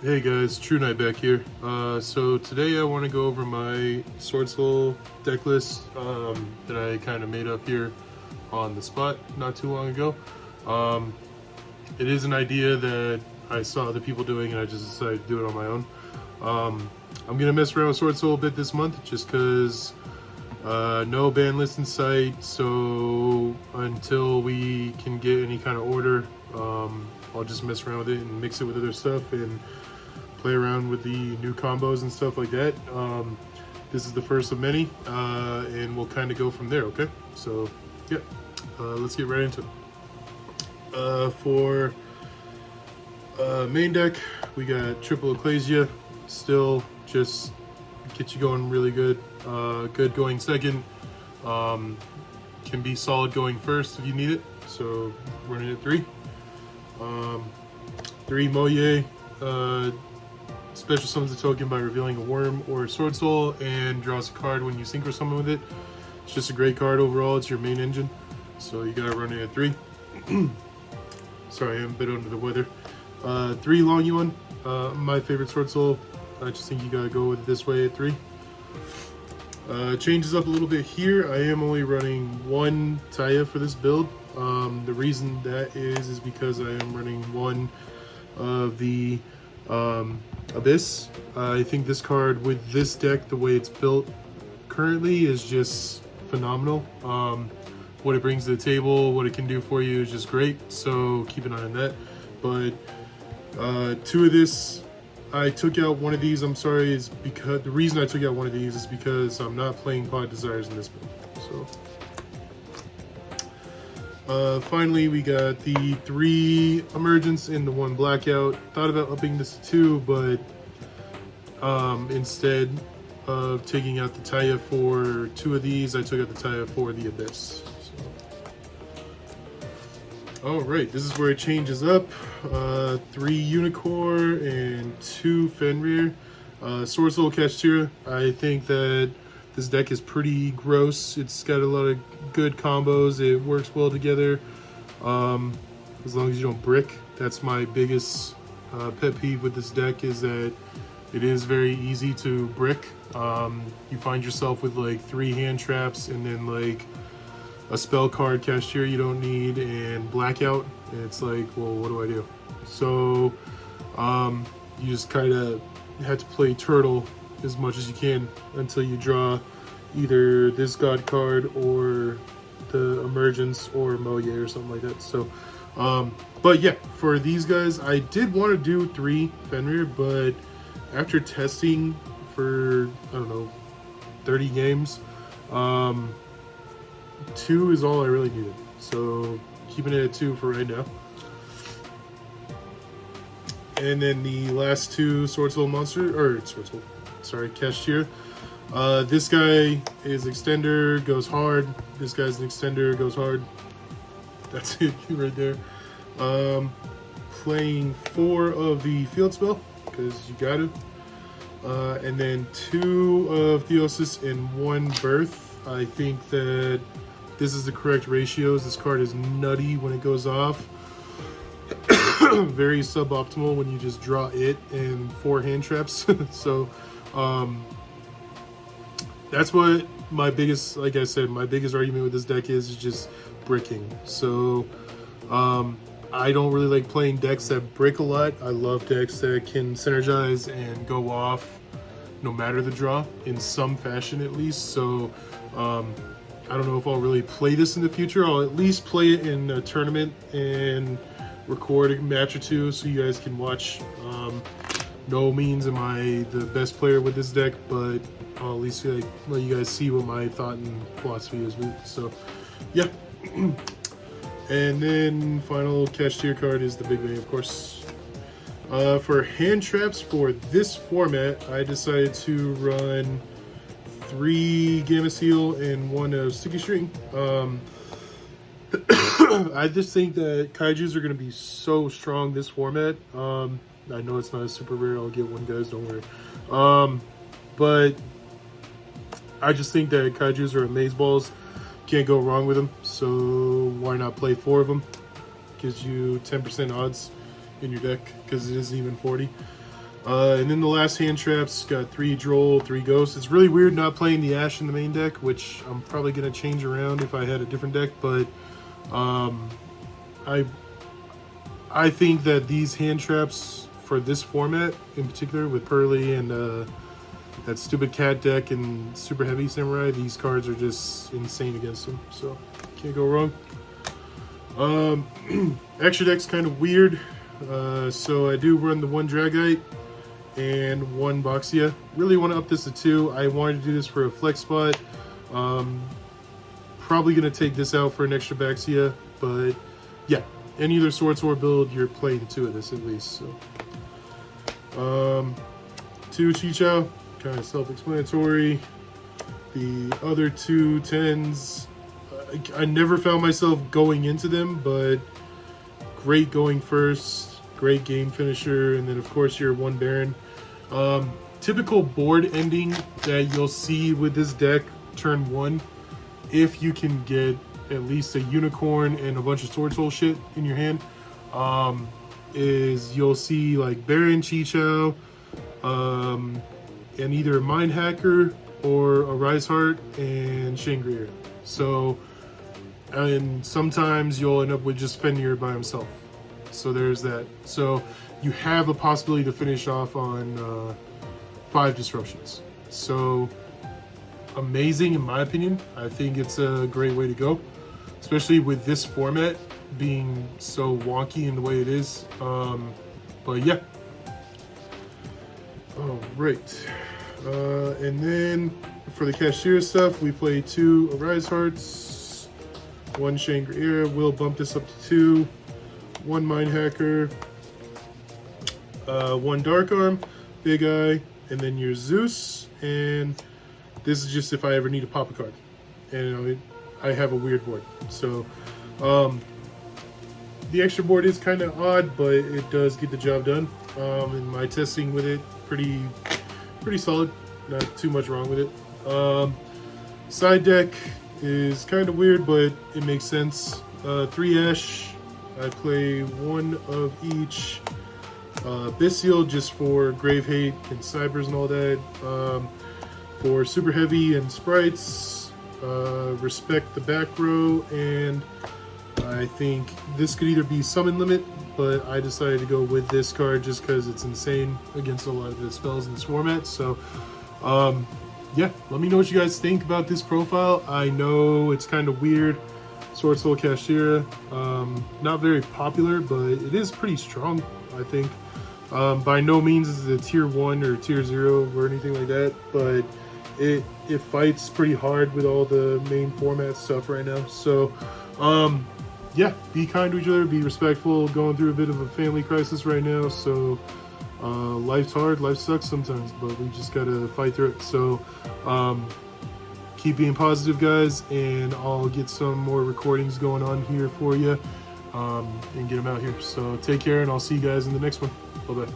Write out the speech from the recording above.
Hey guys, True Knight back here. So today I want to go over my Swordsoul deck list that I kind of made up here on the spot not too long ago. It is an idea that I saw other people doing and I just decided to do it on my own. I'm going to mess around with Swordsoul a bit this month just because no ban list in sight, so until we can get any kind of order, I'll just mess around with it and mix it with other stuff and play around with the new combos and stuff like that. This is the first of many, and we'll kind of go from there, okay? So, yeah, let's get right into it. For main deck, we got Triple Ecclesia, still just get you going really good. Good going second, can be solid going first if you need it, so running at 3. 3 Moye, special summons a token by revealing a worm or a sword soul and draws a card when you synchro summon with it. It's just a great card overall. It's your main engine, so you gotta run it at 3. Sorry, I'm a bit under the weather. 3 Long Yuan, my favorite sword soul. I just think you gotta go with it this way at 3. Changes up a little bit here. I am only running 1 Taya for this build. The reason that is because I am running 1 of the Abyss. I think this card with this deck, the way it's built currently, is just phenomenal. What it brings to the table, what it can do for you is just great, so keep an eye on that. But 2 of this, I took out 1 of these, I'm sorry, is because the reason I took out 1 of these is because I'm not playing Pod Desires in this build. So finally, we got the 3 Emergence and the 1 Blackout. Thought about upping this to 2, but instead of taking out the Taya for 2 of these, I took out the Taya for the Abyss. Alright, this is where it changes up. 3 Unicorn and 2 Fenrir. Swordsoul Kashtira. I think that this deck is pretty gross. It's got a lot of good combos. It works well together. As long as you don't brick. That's my biggest pet peeve with this deck, is that it is very easy to brick. You find yourself with like 3 hand traps and then like a spell card Kashtira you don't need and Blackout. And it's like, well, what do I do? So you just kind of have to play Turtle as much as you can until you draw either this god card or the Emergence or Moye or something like that. So but yeah, for these guys, I did want to do 3 Fenrir, but after testing for, I don't know, 30 games, 2 is all I really needed. So keeping it at 2 for right now. And then the last 2 Swordsoul Kashtira. This guy is extender, goes hard. This guy's an extender, goes hard. That's it right there. Playing 4 of the field spell, because you got to. And then 2 of Theosis and 1 Birth. I think that this is the correct ratios. This card is nutty when it goes off. Very suboptimal when you just draw it and 4 hand traps. So that's what my biggest, like I said, my biggest argument with this deck is just bricking. So I don't really like playing decks that brick a lot. I love decks that can synergize and go off no matter the draw, in some fashion at least. So I don't know if I'll really play this in the future. I'll at least play it in a tournament and record a match or 2 so you guys can watch. No means am I the best player with this deck, but I'll at least like let you guys see what my thought and philosophy is with it. So yeah. And then final Kashtira card is the big bang, of course. For hand traps for this format, I decided to run 3 Gamma Seal and 1 of Sticky String. I just think that Kaijus are going to be so strong this format. I know it's not a super rare. I'll get 1, guys, don't worry. But I just think that Kaijus are amazeballs. Can't go wrong with them. So why not play 4 of them? Gives you 10% odds in your deck because it isn't even 40. And then the last hand traps got 3 Droll, 3 Ghosts. It's really weird not playing the Ash in the main deck, which I'm probably going to change around if I had a different deck, but I think that these hand traps for this format in particular, with Pearly and that stupid cat deck and super heavy samurai, these cards are just insane against them, so can't go wrong. Extra deck's kind of weird, so I do run the 1 Dragite and 1 Boxia. Really want to up this to 2. I wanted to do this for a flex spot. Probably going to take this out for an extra Baxia, but yeah, any other Swordsoul build, you're playing 2 of this at least. So 2 Yugioh, kind of self-explanatory. The other 2 10s, I never found myself going into them, but great going first, great game finisher, and then of course your 1 Baron. Typical board ending that you'll see with this deck turn 1, if you can get at least a unicorn and a bunch of Swordsoul shit in your hand, is you'll see like Baron, Yugioh, and either a Mind Hacker or a Rise Heart and Shangri-La. So, and sometimes you'll end up with just Fenrir by himself. So there's that. So you have a possibility to finish off on 5 disruptions. So amazing in my opinion. I think it's a great way to go, especially with this format being so wonky in the way it is. But yeah. All right. And then for the cashier stuff, we play 2 Arise Hearts, 1 Shangri-La. We'll bump this up to 2. 1 Mind Hacker, 1 Dark Arm, Big Eye, and then your Zeus. And this is just if I ever need to pop a card. And I have a weird board. So the extra board is kind of odd, but it does get the job done. And my testing with it, pretty solid. Not too much wrong with it. Side deck is kind of weird, but it makes sense. 3 Ash. I play 1 of each. Bystial just for Grave Hate and Cybers and all that. For Super Heavy and Sprites, Respect the Back Row, and I think this could either be Summon Limit, but I decided to go with this card just because it's insane against a lot of the spells in this format. So, yeah, let me know what you guys think about this profile. I know it's kind of weird. Swordsoul Cashier, not very popular, but it is pretty strong, I think. By no means is it a tier 1 or tier 0 or anything like that, but it fights pretty hard with all the main format stuff right now. So, yeah, be kind to each other, be respectful, going through a bit of a family crisis right now, so life's hard, life sucks sometimes, but we just gotta fight through it. So, keep being positive, guys, and I'll get some more recordings going on here for you and get them out here. So take care, and I'll see you guys in the next one. Bye-bye.